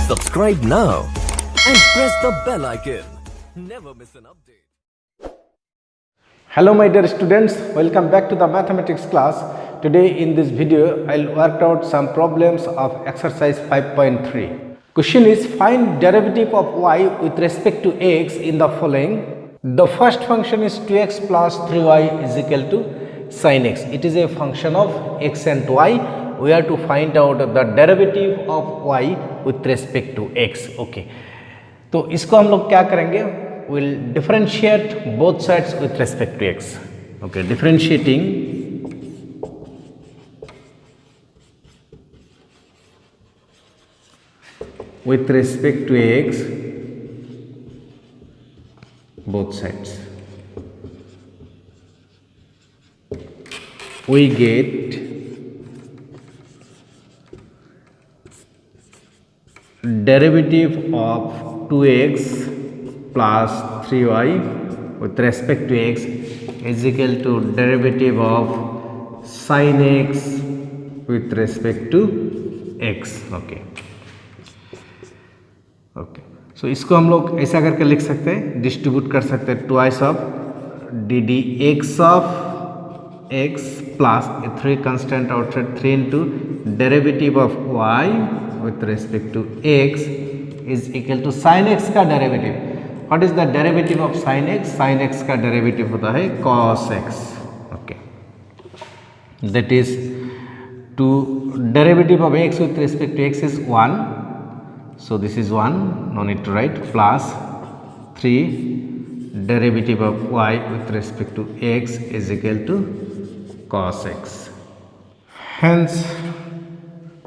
Subscribe now and press the bell icon. Never miss an update. Hello my dear students, welcome back to the mathematics class. Today in this video I'll work out some problems of exercise 5.3. Question is, find derivative of y with respect to x in the following. The first function is 2x plus 3y is equal to sin x. It is a function of x and y. We have to find out the derivative of y with respect to x. Okay, तो इसको हम लोग क्या करेंगे, will differentiate both sides with respect to x. Okay, differentiating with respect to x both sides, we get derivative of 2x plus 3y with respect to x is equal to derivative of sin x with respect to x. Okay, okay, so इसको हम लोग ऐसा करके लिख सकते हैं, distribute कर सकते हैं twice of d d x of x plus 3 constant outside 3 into derivative of y with respect to x is equal to sine x का derivative. What is the derivative of sine x? Sine x का derivative होता है cos x. Okay, that is to derivative of x with respect to x is 1. So this is 1, no need to write, plus 3 derivative of y with respect to x is equal to cos x. Hence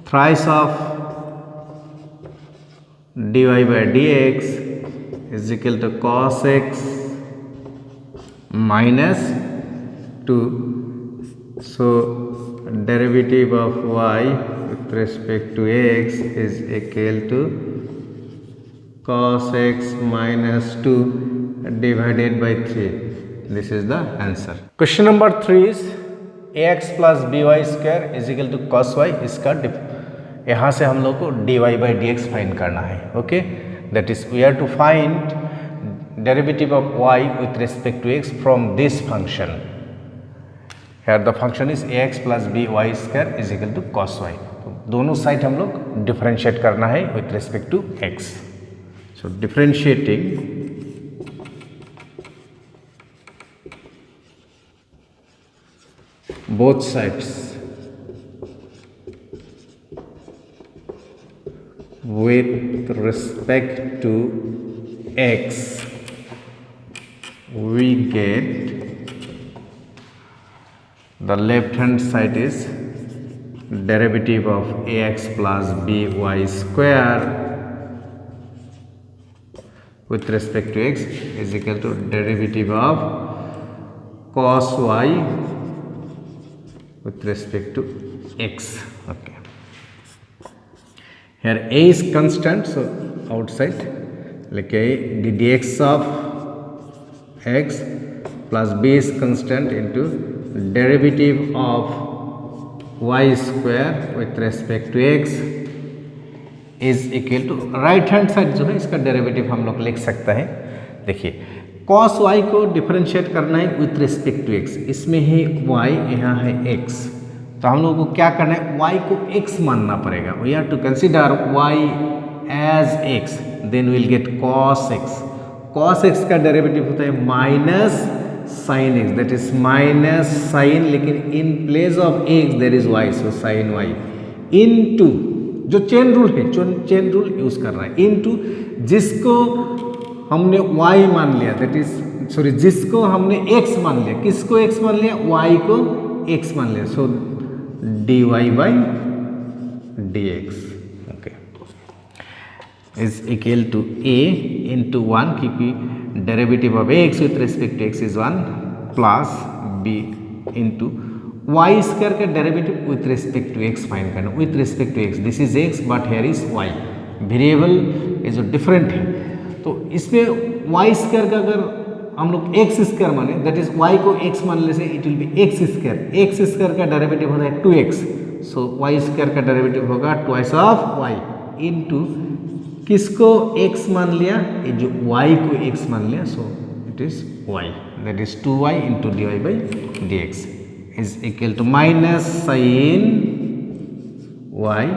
thrice of dy by dx is equal to cos x minus 2. So derivative of y with respect to x is equal to cos x minus 2 divided by 3. This is the answer. Question number 3 is ax plus by square is equal to cos y. इसका यहाँ से हम लोग को dy by dx find करना है. Okay, that is we have to find derivative of y with respect to x from this function. Here the function is ax plus by square is equal to cos y. तो दोनों side हम लोग differentiate करना है with respect to x. So differentiating both sides with respect to x, we get the left hand side is derivative of ax plus by square with respect to x is equal to derivative of cos y with respect to x. Okay, here a is constant, so outside like a dx of x plus b is constant into derivative of y square with respect to x is equal to right hand side जो है इसका derivative हम लोग लिख सकते हैं. देखिए, cos y को डिफरेंशिएट करना है विथ रिस्पेक्ट टू x. इसमें है y, यहाँ है x, तो हम लोगों को क्या करना है, y को x मानना पड़ेगा. We have to consider y as x, then will get cos x. cos x का डेरिवेटिव होता है minus sin x, that is minus sin, लेकिन in place of x there is y, so sin y into जो chain rule है, chain rule use कर रहा है, into जिसको हमने y मान लिया, that is सॉरी जिसको हमने x मान लिया. किसको x मान लिया? y को x मान लिया. so dy by dx okay is equal to a into 1, क्योंकि derivative of x with respect to x is 1 plus b into y square का derivative with respect to x find करना. With respect to x, this is x but here is y. Variable ये जो different है, तो इसमें Y square का अगर हम लोग एक्स स्क्वायर माने, दैट इज वाई को एक्स मानने से it will be x square. X square का डेरिवेटिव होता है 2x, सो वाई स्क्वायर का डेरिवेटिव होगा ट्वाइस ऑफ वाई इंटू किसको x मान लिया, ये जो y को x मान लिया, so it is y, that is 2y into dy by dx is equal to minus sine y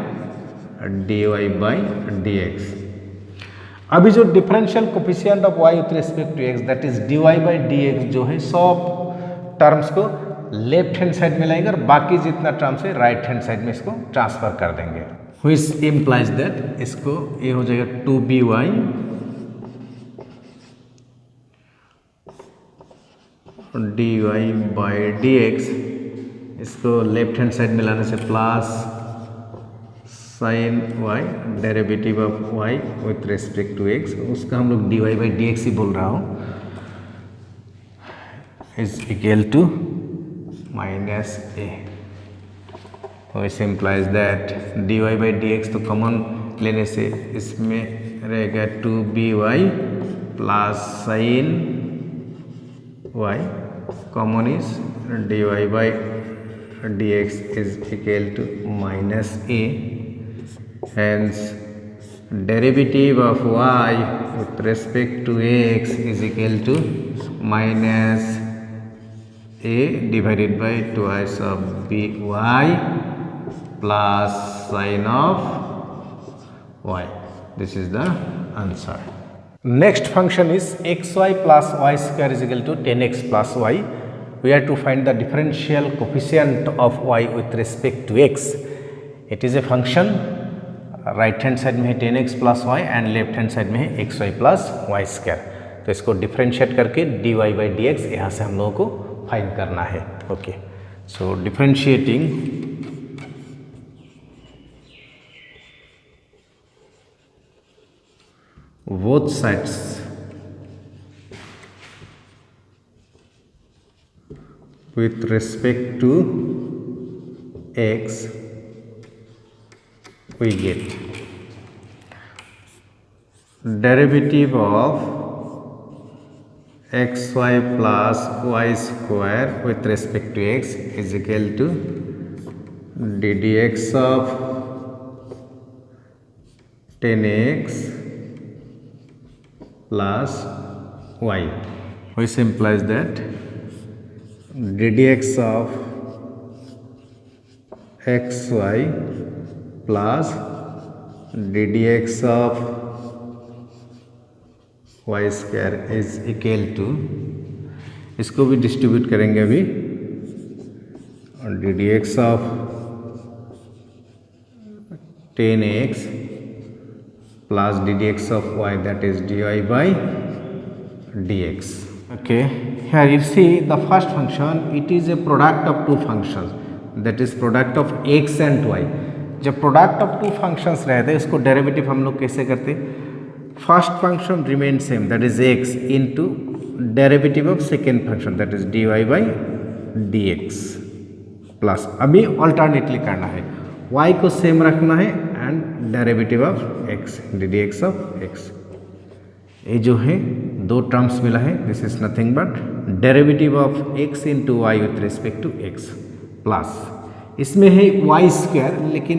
dy by dx। अभी जो differential coefficient of y with respect to x that is dy by dx जो है सब terms को left hand side में लाएंगे और बाकी जितना टर्म्स है राइट हैंड साइड में इसको ट्रांसफर कर देंगे, व्हिच इम्प्लाइज दैट इसको ये हो जाएगा 2by dy बाई dx, इसको लेफ्ट हैंड साइड में लाने से plus sine y derivative of y with respect to x, उसका हम लोग dy बाई dx ही बोल रहा हूँ, is equal to minus a, which implies that dy by dx तो कॉमन लेने से इसमें रहेगा 2by plus sine y, common is dy by dx is equal to minus a, hence derivative of y with respect to x is equal to minus a divided by twice of by plus sine of y. This is the answer. Next function is xy plus y square is equal to 10x plus y. We are to find the differential coefficient of y with respect to x. It is a function, right hand side में है 10x plus y and left hand side में है xy plus Y square, तो इसको differentiate करके dy by dx यहाँ से हम लोगों को फाइंड करना है। Okay, so differentiating both sides with respect to x, we get derivative of xy plus y square with respect to x is equal to ddx of 10x plus y, which implies that ddx of xy plus ddx of y square is equal to, इसको भी distribute करेंगे अभी, और ddx of 10x plus ddx of y, that is dy by dx. Okay, here you see the first function, it is a product of two functions, that is product of x and y. जब product of two functions रहते हैं इसको derivative हम लोग कैसे करते हैं, first function remain same that is x into derivative of second function that is dy by dx plus, अभी ऑल्टरनेटली करना है, y को सेम रखना है and derivative of x ddx ऑफ x, ये जो है दो टर्म्स मिला है, this is nothing but derivative of x into y with respect to x plus, इसमें है वाई स्क्वायर लेकिन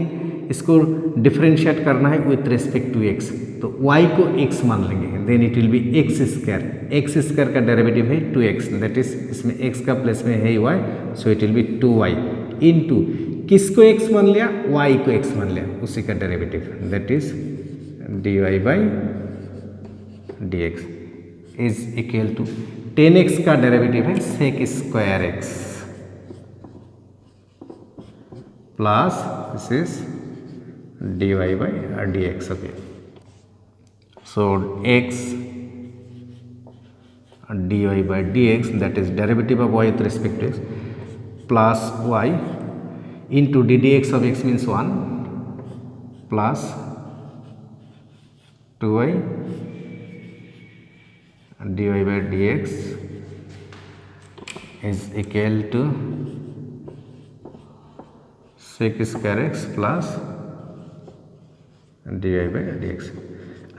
इसको डिफ्रेंशिएट करना है विथ रिस्पेक्ट टू x, तो y को x मान लेंगे, then it will be x square का डेरिवेटिव है 2x, दैट इज इसमें x का प्लेस में है y, so it will be 2y into किसको x मान लिया, y को x मान लिया, उसी का derivative that is dy by dx is equal to 10x का डेरिवेटिव है sec square x plus this is dy by dx. Okay, so x dy by dx, that is derivative of y with respect to x, plus y into ddx of x means 1 plus 2y dy by dx is equal to sec square x plus dy by dx।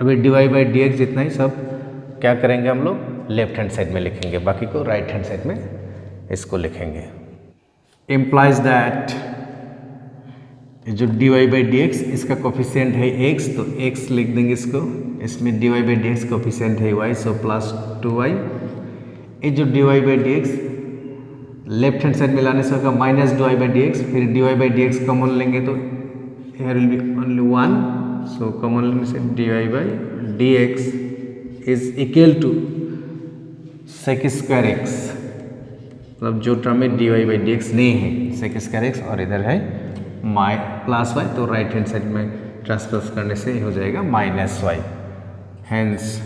अभी dy by dx जितना ही सब क्या करेंगे हम लोग left hand side में लिखेंगे, बाकी को राइट हैंड साइड में इसको लिखेंगे। implies that जो dy बाई डी एक्स इसका कोफिशिएंट है x, तो x लिख देंगे इसको, इसमें dy by d x coefficient है y, सो प्लस 2y। ये जो dy by d x left hand side में लाने से होगा minus dy by d x, फिर dy by d x common लेंगे तो here will be only 1, so कॉमन लेने से dy by d x is equal to sec square x, मतलब जो टर्म में dy बाई डी एक्स नहीं है sec स्क्वायर x और इधर है माइ प्लस वाई, तो राइट हैंड साइड में ट्रांसपोज करने से हो जाएगा minus y. Hence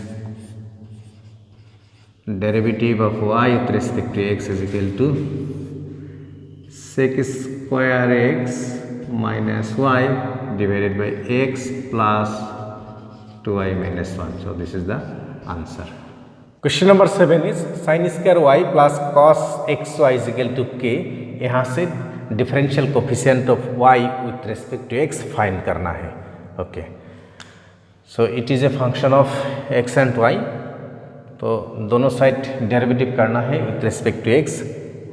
derivative of y with respect to x is equal to sec square x minus y divided by x plus 2y minus 1, so this is the answer. Question number 7 is sin square y plus cos xy is equal to k। यहाँ से differential coefficient of y with respect to x find करना है। Okay, so it is a function of x and y, तो दोनों side derivative करना है with respect to x।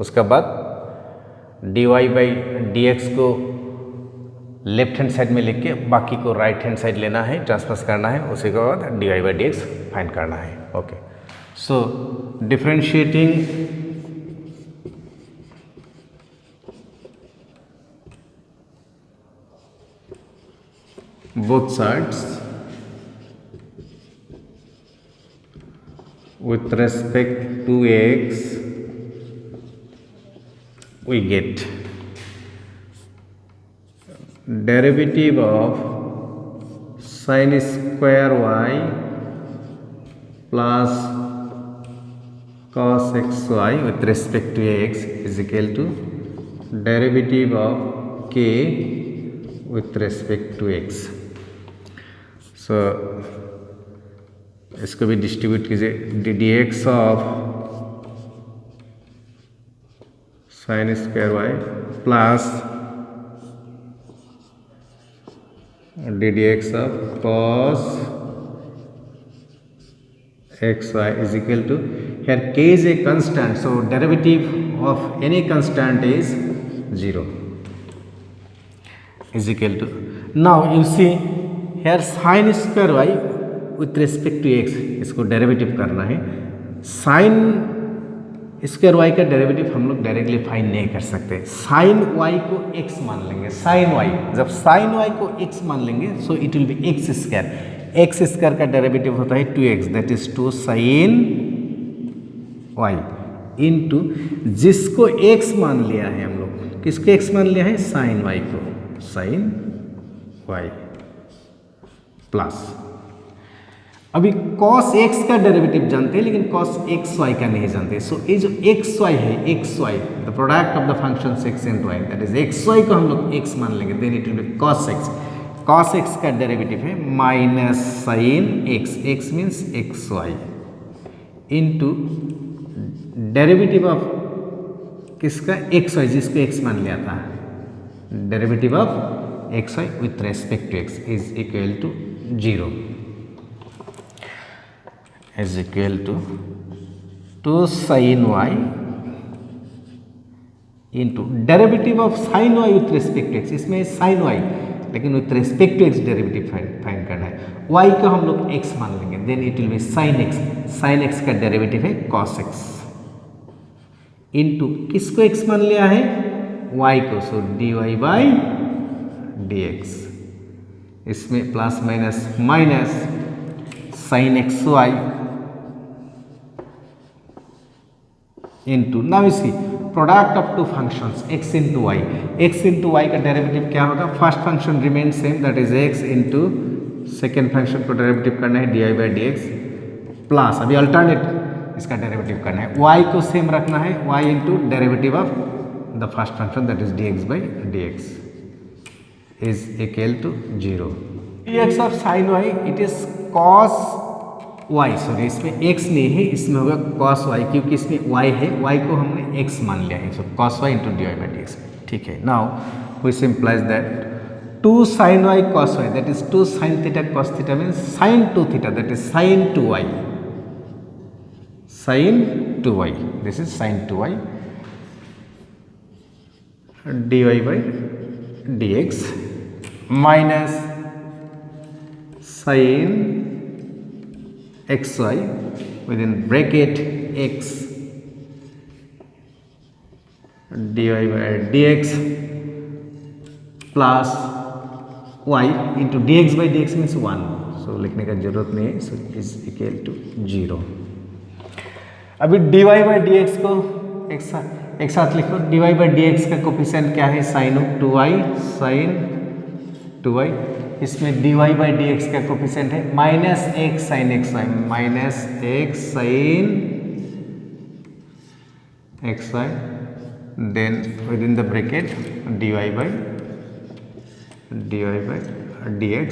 उसके बाद dy बाई डी एक्स को लेफ्ट हैंड साइड में लेके बाकी को राइट हैंड साइड लेना है, ट्रांसफर करना है, उसी के बाद dy by d x find करना है। Okay, so differentiating both sides with respect to x, we get derivative of sin square y plus cos xy with respect to x is equal to derivative of k with respect to x। So इसको भी distribute कीजिए, d x of sine square y plus d x of cos x y is equal to, here k is a constant, so derivative of any constant is 0 is equal to, now you see here sin square y with respect to x, इसको derivative करना है। sin square y का derivative हम लोग directly find नहीं कर सकते, sin y को x मान लेंगे। sin y, जब sin y को x मान लेंगे सो it will B x square, x square का डेरिवेटिव होता है 2x, that is 2 sin y into जिसको x मान लिया है हम लोग, किसको x मान लिया है, sin y को, sin y प्लस अभी cos x का डेरिवेटिव जानते हैं लेकिन cos xy का नहीं जानते, सो ये जो xy है, xy the product of the function x and y, that is xy को हम लोग x मान लेंगे, then it will be cos x, cos x का डेरिवेटिव है minus sin x, x means xy into derivative of किसका, xy, जिसको x मान लिया था, derivative of xy with respect to x is equal to 0 is equal to 2 sin y into डेरिवेटिव ऑफ sin y with respect to x, इसमें sin y लेकिन with respect to x derivative find करना है, y को हम लोग x मान लेंगे, then it will be sin x, sin x का डेरिवेटिव है cos x इनटू किसको x मान लिया है, y को, so dy by d x, इसमें plus minus minus sine x y into, now इसी product of two functions x into y, x into y का डेरिवेटिव क्या होगा, first function remain same, that is x into second function को derivative करना है D by d x plus अभी alternate इसका derivative करना है, y को सेम रखना है, y into derivative of the first function that is D x by d x is equal to 0, dx of sin y it is cos y, sorry इसमें x नहीं है, इसमें होगा cos y, क्योंकि इसमें y है, y को हमने x मान लिया है, सो cos y into dy by dx, ठीक है। Now which implies that 2 sin y cos y, that is 2 sin theta cos theta means sin 2 theta, that is sin 2y, sin 2y, this is sin 2y dy by dx minus sin xy within bracket x dy by dx plus y into dx by dx means 1. So लिखने का जरूरत नहीं है. So is equal to 0. अभी dy by dx को एक साथ लिखो. dy by dx का कोफिशिएंट क्या है? sin 2y sin 2y. इसमें dy by dx का कोफिशिएंट है minus x sin xy minus x sin xy then within the bracket dy by dx.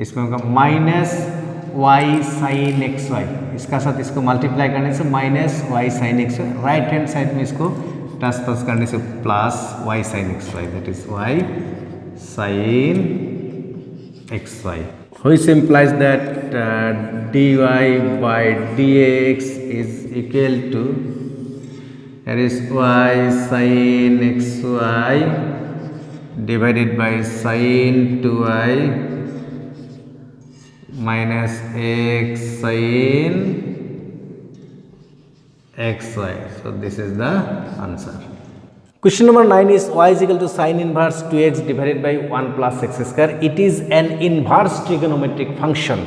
इसमें होगा माइनस y sin xy. इसका साथ इसको मल्टीप्लाई करने से minus y sin xy. Right hand side में इसको ट्रांसपोज करने से plus y sin xy that is y sin xy, which implies that dy by dx is equal to, here is y sin xy divided by sin 2y minus x sin xy. So this is the answer. Question number 9 is y is equal to sin inverse 2x divided by 1 plus x square. It is an inverse trigonometric function.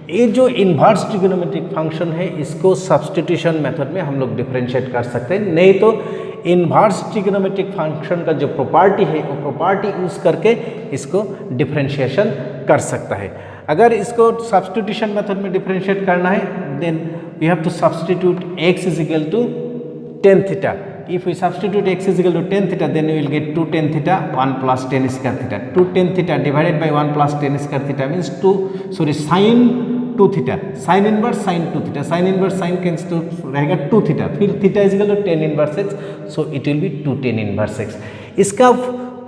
ये जो inverse trigonometric function है इसको substitution method में हम लोग differentiate कर सकते हैं. नहीं तो इन्वर्स ट्रिगोनोमेट्रिक फंक्शन का जो प्रॉपर्टी है वो प्रॉपर्टी यूज करके इसको डिफरेंशिएशन कर सकता है. अगर इसको सब्स्टिट्यूशन मेथड में डिफरेंशिएट करना है then we have to substitute x is equal to tan theta. If we substitute x is equal to tan theta, then we will get 2 tan theta 1 plus tan square theta. 2 tan theta divided by 1 plus tan square theta means sin 2 theta. Sin inverse sin 2 theta. Sin inverse sin cancel रहेगा 2 theta. फिर theta is equal to tan inverse x. So it will be 2 tan inverse x. इसका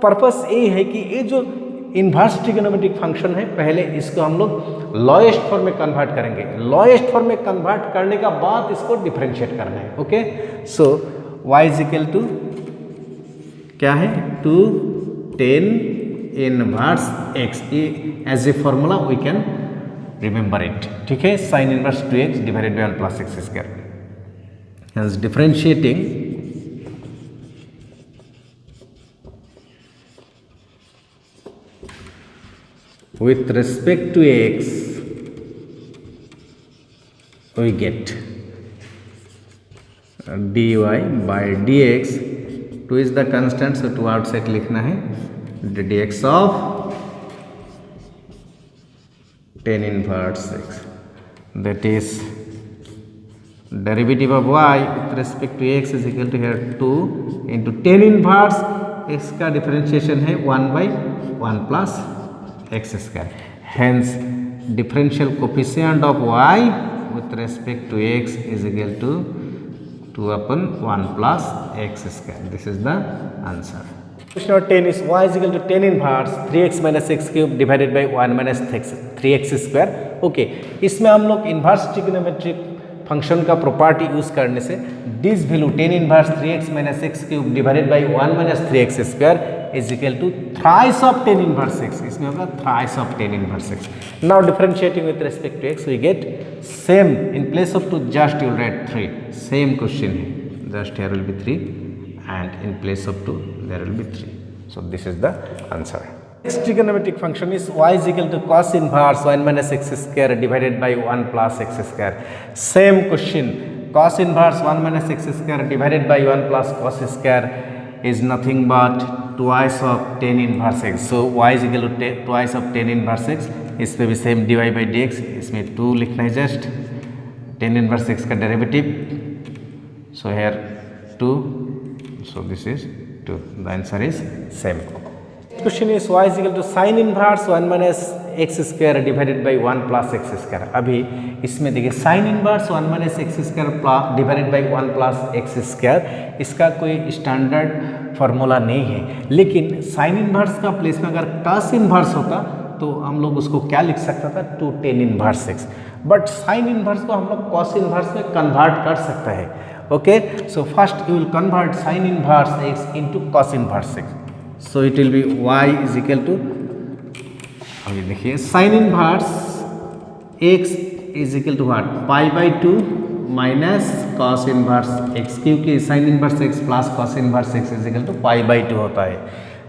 purpose ये है कि ये जो inverse trigonometric function है पहले इसको हम लोग लोएस्ट फॉर्म में कन्वर्ट करेंगे. लोएस्ट फॉर्म में कन्वर्ट करने का बाद इसको डिफरेंशिएट करना है. Okay, so y is equal to क्या है? 2 tan inverse x. As a formula we can remember it. ठीक है, sine inverse 2x divided by 1 plus x square. Hence differentiating with respect to x we get dy by dx. 2 is the constant, so 2 outside लिखना है. dx of tan inverse x, that is derivative of y with respect to x is equal to here 2 into tan inverse x का differentiation है 1 by 1 plus x square. Hence differential coefficient of y with respect to x is equal to 2 upon 1 plus x square. This is the answer. Question number 10 is y is equal to tan inverse 3x minus x cube divided by 1 minus 3x square. Okay, इसमें हम लोग inverse trigonometric function का property use करने से this value tan inverse 3x minus x cube divided by 1 minus 3x square is equal to thrice of tan inverse x. इसमें होगा thrice of tan inverse x. Now differentiating with respect to x we get same. In place of 2 just you write 3. Same question है, just here will be 3 and in place of 2 there will be 3. So this is the answer. Next trigonometric function is y is equal to cos inverse 1 minus x square divided by 1 plus x square. Same question. Cos inverse 1 minus x square divided by 1 plus cos square is nothing but twice of tan inverse x. So y is equal to twice of tan inverse x. इसमें भी same dy by dx. इसमें 2 लिखना है just. tan inverse x का derivative. So here 2. So this is 2. The answer is same. Question is y is equal to sin inverse 1 minus x square divided by 1 plus x square. अभी इसमें देखिए sin inverse 1 minus x square divided by 1 plus x square, इसका कोई standard formula नहीं है. लेकिन sin inverse का place में अगर cos inverse होता तो हम लोग उसको क्या लिख सकता था? 2 tan inverse x. But sin inverse को हम लोग cos inverse में कन्वर्ट कर सकता है. Okay, so first you will convert sin inverse x into cos inverse x. So it will be y is equal to अभी देखिए sine inverse x is equal to what, π/2 minus cos inverse x, क्योंकि sine inverse x plus cos inverse x is equal to π/2 होता है।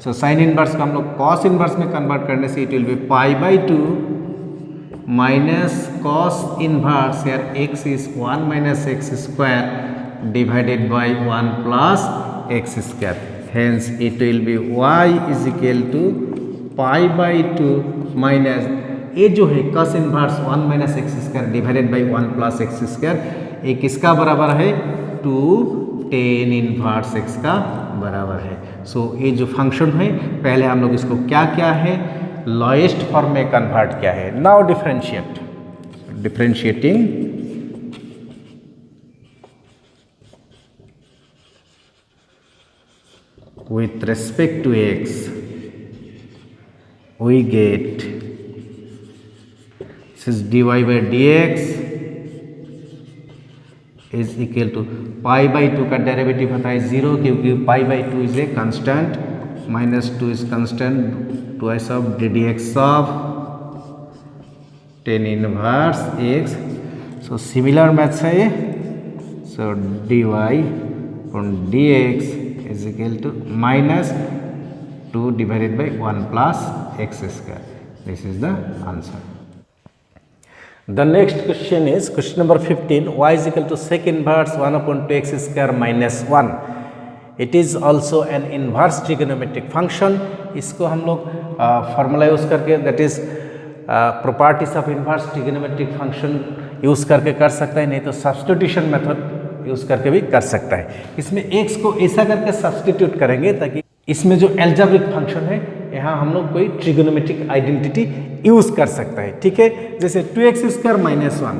So sine inverse को हम लोग cos inverse में convert करने से it will be π/2 minus cos inverse, यार x is 1 minus x square divided by 1 plus x square, hence it will be y is equal to π/2 minus ये जो है cos inverse 1 minus x square divided by 1 plus x square, ये किसका बराबर है, 2 tan inverse x का बराबर है। सो ये जो फंक्शन है पहले हम लोग इसको क्या क्या है, लोएस्ट फॉर्म में कन्वर्ट किया है। Now differentiating with respect to x we get this is dy by dx is equal to π/2 का डेरिवेटिव होता है 0, क्योंकि π/2 is a constant, -2 is constant, twice of ddx of tan inverse x। So similar maths है ये। सो dy on dx is equal to -2 divided by 1 plus x square. This is the answer. The next question is question number 15. Y is equal to sec inverse 1 upon 2x square minus 1. It is also an inverse trigonometric function. इसको हम लोग formula use करके, that is properties of inverse trigonometric function use करके कर सकता है, नहीं तो सब्स्टिट्यूशन मेथड यूज करके भी कर सकता है। इसमें x को ऐसा करके सब्स्टिट्यूट करेंगे ताकि इसमें जो एल्जेब्रिक फंक्शन है यहाँ हम लोग कोई ट्रिगोनोमेट्रिक आइडेंटिटी यूज कर सकता है, ठीक है। जैसे 2x square minus 1,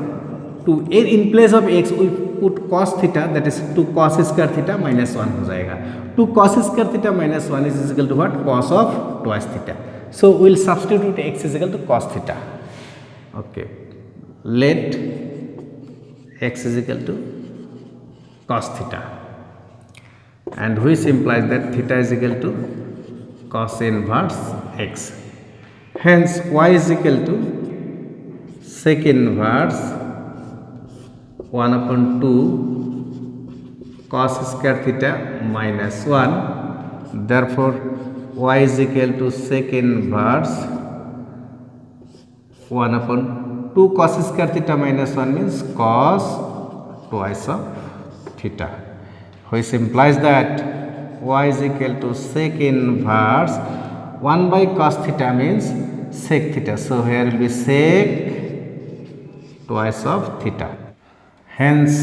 to in place of x we put cos theta, that is 2 cos square theta minus 1 हो जाएगा। 2 cos square theta minus 1 is equal to what, cos of twice theta. So we will substitute x is equal to cos theta. Okay, let x is equal to cos theta, and which implies that theta is equal to cos inverse x. Hence y is equal to sec inverse 1 upon 2 cos square theta minus 1. Therefore y is equal to sec inverse 1 upon 2 cos square theta minus 1 means cos twice of theta, which implies that y is equal to sec inverse 1 by cos theta means sec theta. So here will be sec twice of theta. Hence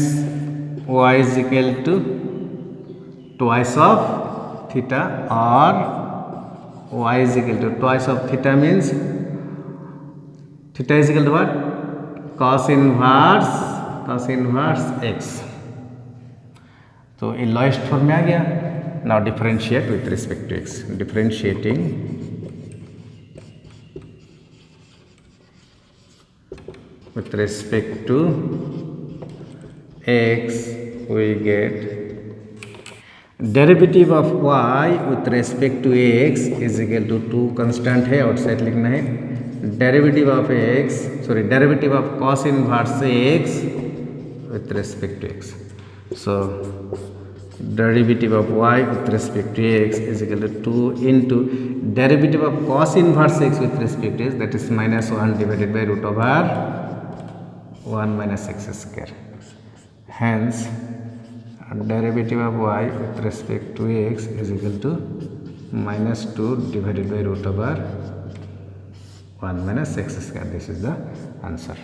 y is equal to twice of theta, or y is equal to twice of theta means theta is equal to what, cos inverse x. तो ये lowest form में आ गया। Now differentiate with respect to x, differentiating with respect to x we get derivative of y with respect to x is equal to 2 constant है, outside लिखना है, derivative of x, sorry derivative of cos inverse x with respect to x. So derivative of y with respect to x is equal to 2 into derivative of cos inverse x with respect to x, that is minus 1 divided by root over 1 minus x square. Hence derivative of y with respect to x is equal to minus 2 divided by root over 1 minus x square. This is the answer.